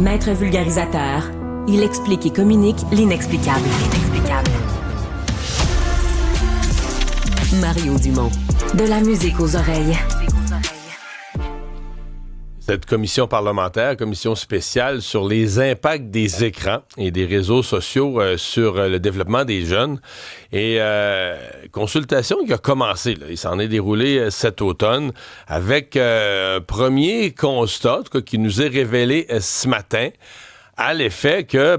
Maître vulgarisateur, il explique et communique l'inexplicable. Mario Dumont. De la musique aux oreilles. Cette commission parlementaire, commission spéciale sur les impacts des écrans et des réseaux sociaux sur le développement des jeunes. Et consultation qui a commencé, là, il s'en est déroulé cet automne avec un premier constat qui nous est révélé ce matin à l'effet que,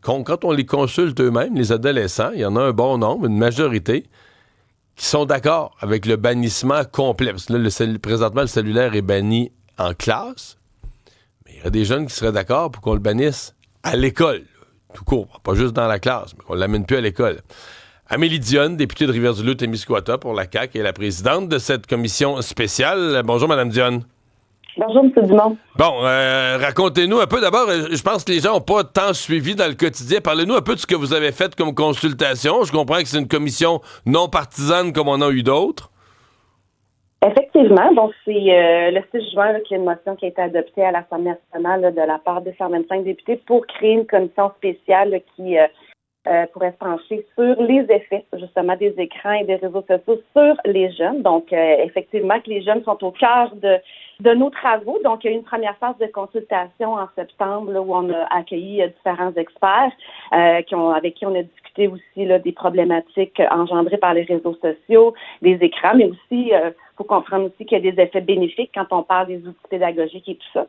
quand on les consulte eux-mêmes, les adolescents, il y en a un bon nombre, une majorité, qui sont d'accord avec le bannissement complet. Parce que là, présentement, le cellulaire est banni en classe, mais il y a des jeunes qui seraient d'accord pour qu'on le bannisse à l'école, tout court, pas juste dans la classe, mais qu'on ne l'amène plus à l'école. Amélie Dionne, députée de Rivière-du-Loup-Témiscouata pour la CAQ, est la présidente de cette commission spéciale. Bonjour, Mme Dionne. Bonjour, M. Dumont. Bon, racontez-nous un peu. D'abord, je pense que les gens n'ont pas tant suivi dans le quotidien. Parlez-nous un peu de ce que vous avez fait comme consultation. Je comprends que c'est une commission non partisane comme on a eu d'autres. Effectivement, donc c'est le 6 juin qu'il y a une motion qui a été adoptée à l'Assemblée nationale là, de la part de 125 députés pour créer une commission spéciale là, qui pourrait se pencher sur les effets justement des écrans et des réseaux sociaux sur les jeunes. Donc effectivement que les jeunes sont au cœur de nos travaux. Donc, il y a eu une première phase de consultation en septembre là, où on a accueilli différents experts avec qui on a discuté aussi là, des problématiques engendrées par les réseaux sociaux, des écrans, mais aussi, faut comprendre aussi qu'il y a des effets bénéfiques quand on parle des outils pédagogiques et tout ça.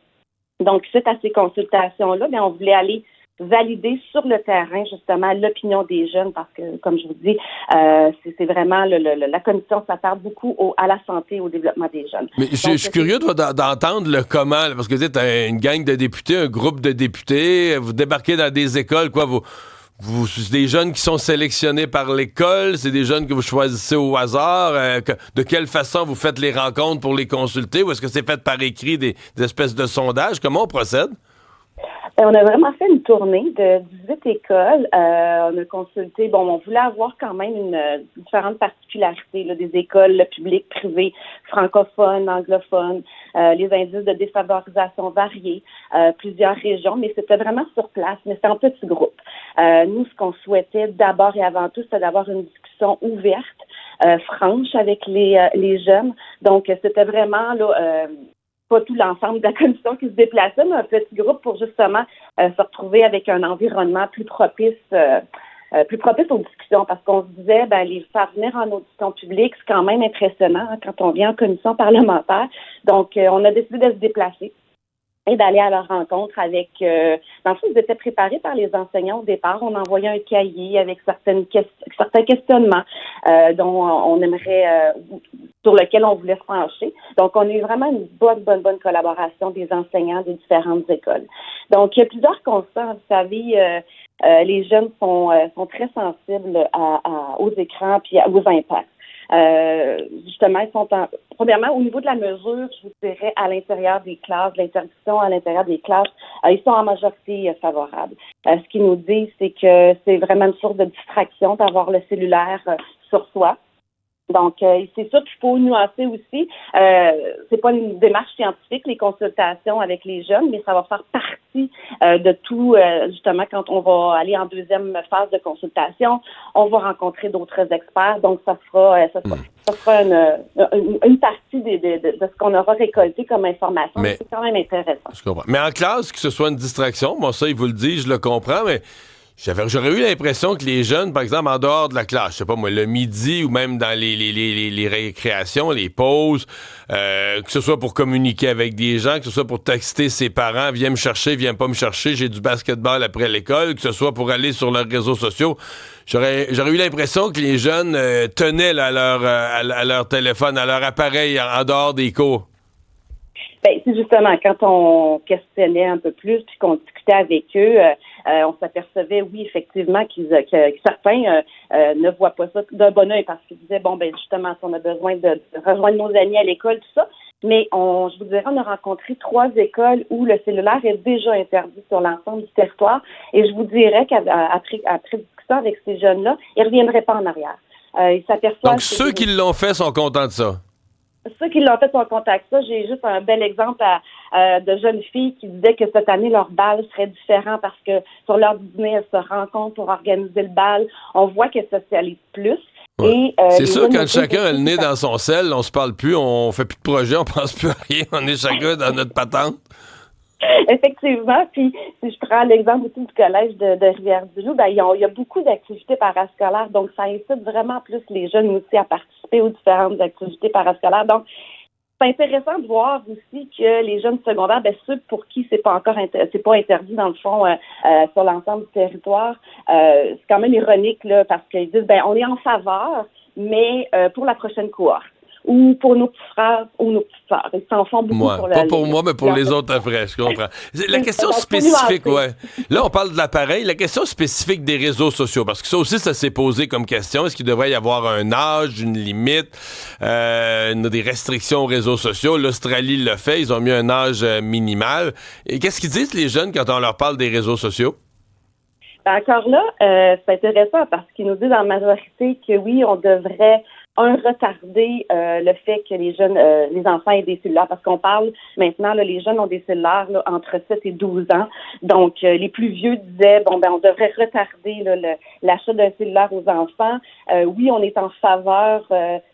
Donc, suite à ces consultations-là, on voulait aller valider sur le terrain, justement, l'opinion des jeunes parce que, comme je vous dis, c'est vraiment la commission s'attarde beaucoup à la santé et au développement des jeunes. Mais je suis curieux d'entendre le comment, là, parce que vous êtes une gang de députés, un groupe de députés, vous débarquez dans des écoles, quoi, c'est des jeunes qui sont sélectionnés par l'école, c'est des jeunes que vous choisissez au hasard, de quelle façon vous faites les rencontres pour les consulter, ou est-ce que c'est fait par écrit des espèces de sondages? Comment on procède? On a vraiment fait une tournée de 18 écoles. On a consulté, on voulait avoir quand même différentes particularités là, des écoles publiques, privées, francophones, anglophones, les indices de défavorisation variés, plusieurs régions, mais c'était vraiment sur place, mais c'était en petits groupes. Nous, ce qu'on souhaitait d'abord et avant tout, c'était d'avoir une discussion ouverte, franche avec les jeunes. Donc, c'était vraiment là. Pas tout l'ensemble de la commission qui se déplaçait, mais un petit groupe pour justement se retrouver avec un environnement plus propice aux discussions, parce qu'on se disait, les faire venir en audition publique, c'est quand même impressionnant quand on vient en commission parlementaire. Donc, on a décidé de se déplacer et d'aller à leur rencontre avec... dans le fond, ils étaient préparés par les enseignants au départ. On envoyait un cahier avec certains questionnements dont on aimerait... sur lequel on voulait se pencher. Donc, on a eu vraiment une bonne collaboration des enseignants des différentes écoles. Donc, il y a plusieurs constats. Vous savez, les jeunes sont très sensibles aux écrans puis aux impacts. Justement, ils sont premièrement, au niveau de la mesure, je vous dirais, à l'intérieur des classes, l'interdiction à l'intérieur des classes, ils sont en majorité favorables. Ce qu'ils nous disent, c'est que c'est vraiment une source de distraction d'avoir le cellulaire sur soi. Donc, c'est sûr qu'il faut nuancer aussi. C'est pas une démarche scientifique, les consultations avec les jeunes, mais ça va faire partie de tout, justement, quand on va aller en deuxième phase de consultation, on va rencontrer d'autres experts. Donc, ça fera une partie de ce qu'on aura récolté comme information. Mais c'est quand même intéressant. Je comprends. Mais en classe, que ce soit une distraction, moi, ça, il vous le dit, je le comprends, mais... J'aurais eu l'impression que les jeunes, par exemple, en dehors de la classe, je sais pas moi, le midi ou même dans les récréations, les pauses, que ce soit pour communiquer avec des gens, que ce soit pour texter ses parents, viens me chercher, viens pas me chercher, j'ai du basketball après l'école, que ce soit pour aller sur leurs réseaux sociaux, j'aurais eu l'impression que les jeunes tenaient là, à leur téléphone, à leur appareil en dehors des cours. C'est justement quand on questionnait un peu plus puis qu'on discutait avec eux, on s'apercevait, oui, effectivement, que certains ne voient pas ça d'un bon œil parce qu'ils disaient, justement, si on a besoin de rejoindre nos amis à l'école, tout ça. Mais je vous dirais, on a rencontré 3 écoles où le cellulaire est déjà interdit sur l'ensemble du territoire. Et je vous dirais qu'après discussion avec ces jeunes-là, ils ne reviendraient pas en arrière. Ils s'aperçoivent. Donc, ceux qui l'ont fait sont contents de ça? Ceux qui l'ont fait sont contents de ça. J'ai juste un bel exemple de jeunes filles qui disaient que cette année, leur bal serait différent parce que sur leur dîner, elles se rencontrent pour organiser le bal. On voit qu'elles socialisent plus. Ouais. Et, c'est sûr, quand chacun a le nez dans son sel, on se parle plus, on fait plus de projet, on pense plus à rien, on est chacun dans notre patente. Effectivement. Puis, si je prends l'exemple aussi du collège de Rivière-du-Loup, il y a beaucoup d'activités parascolaires. Donc, ça incite vraiment plus les jeunes aussi à participer aux différentes activités parascolaires. Donc, c'est intéressant de voir aussi que les jeunes secondaires, ceux pour qui c'est pas interdit dans le fond sur l'ensemble du territoire, c'est quand même ironique là parce qu'ils disent on est en faveur, mais pour la prochaine cohorte ou pour nos petits frères ou nos petites sœurs. Ils s'en font beaucoup pour pas pour moi, mais pour les autres après, je comprends. La question spécifique, là, on parle de l'appareil. La question spécifique des réseaux sociaux, parce que ça aussi, ça s'est posé comme question. Est-ce qu'il devrait y avoir un âge, une limite, des restrictions aux réseaux sociaux? L'Australie le fait. Ils ont mis un âge minimal. Et qu'est-ce qu'ils disent, les jeunes, quand on leur parle des réseaux sociaux? Encore là, c'est intéressant parce qu'ils nous disent en majorité que oui, on devrait retarder le fait que les jeunes, les enfants aient des cellulaires, parce qu'on parle maintenant, là, les jeunes ont des cellulaires là, entre 7 et 12 ans. Donc, les plus vieux disaient, on devrait retarder là, l'achat d'un cellulaire aux enfants. Oui, on est en faveur,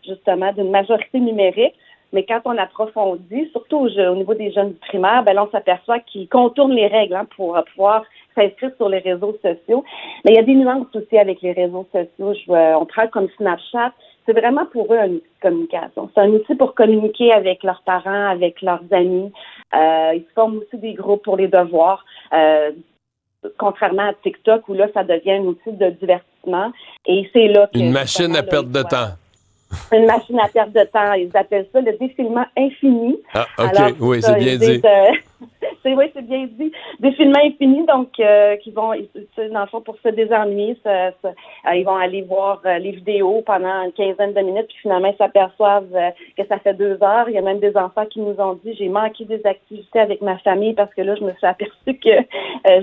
justement, d'une majorité numérique. Mais quand on approfondit, surtout au niveau des jeunes du primaire, là, on s'aperçoit qu'ils contournent les règles pour pouvoir s'inscrire sur les réseaux sociaux. Mais il y a des nuances aussi avec les réseaux sociaux. On prend comme Snapchat. C'est vraiment pour eux un outil de communication. C'est un outil pour communiquer avec leurs parents, avec leurs amis. Ils se forment aussi des groupes pour les devoirs. Contrairement à TikTok, où là, ça devient un outil de divertissement. Et c'est là que... Une machine à perdre de temps. Une machine à perdre de temps. Ils appellent ça le défilement infini. Ah, OK. Alors, oui, c'est bien dit. C'est bien dit. Défilement infini, donc, qui vont, dans le fond, pour se désennuyer, ils vont aller voir les vidéos pendant une quinzaine de minutes, puis finalement, ils s'aperçoivent que ça fait 2 heures. Il y a même des enfants qui nous ont dit, j'ai manqué des activités avec ma famille parce que là, je me suis aperçu que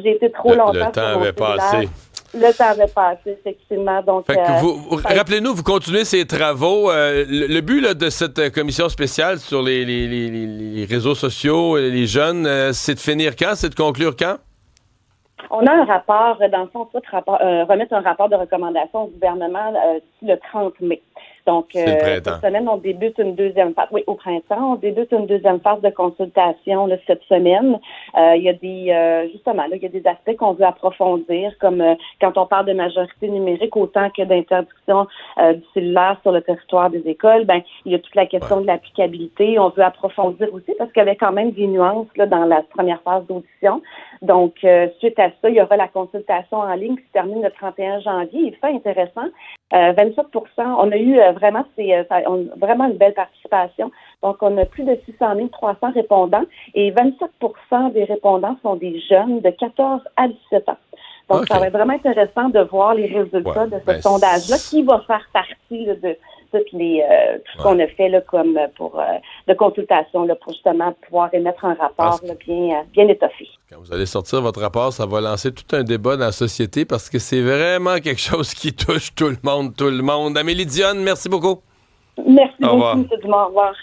j'ai été trop longtemps le temps avait passé. Le temps avait passé, effectivement. Donc, rappelez-nous, vous continuez ces travaux. Le but là, de cette commission spéciale sur les réseaux sociaux, les jeunes, c'est de finir quand? C'est de conclure quand? On a un rapport, dans le fond, remettre un rapport de recommandation au gouvernement d'ici le 30 mai. Donc, cette semaine, on débute une deuxième phase. Oui, au printemps, on débute une deuxième phase de consultation là, cette semaine. Il y a il y a des aspects qu'on veut approfondir, comme quand on parle de majorité numérique, autant que d'interdiction du cellulaire sur le territoire des écoles. Il y a toute la question de l'applicabilité. On veut approfondir aussi parce qu'il y avait quand même des nuances là, dans la première phase d'audition. Donc, suite à ça, il y aura la consultation en ligne qui se termine le 31 janvier. Il fait intéressant. 27%. On a eu vraiment une belle participation. Donc, on a plus de 600 300 répondants et 27% des répondants sont des jeunes de 14 à 17 ans. Donc, ça va être vraiment intéressant de voir les résultats de ce sondage-là qui va faire partie là, de tout ce qu'on a fait là, comme de consultation là, pour justement pouvoir émettre un rapport là, bien étoffé. Quand vous allez sortir votre rapport, ça va lancer tout un débat dans la société parce que c'est vraiment quelque chose qui touche tout le monde. Amélie Dionne, merci beaucoup. Merci beaucoup, M. Dumont. Au revoir.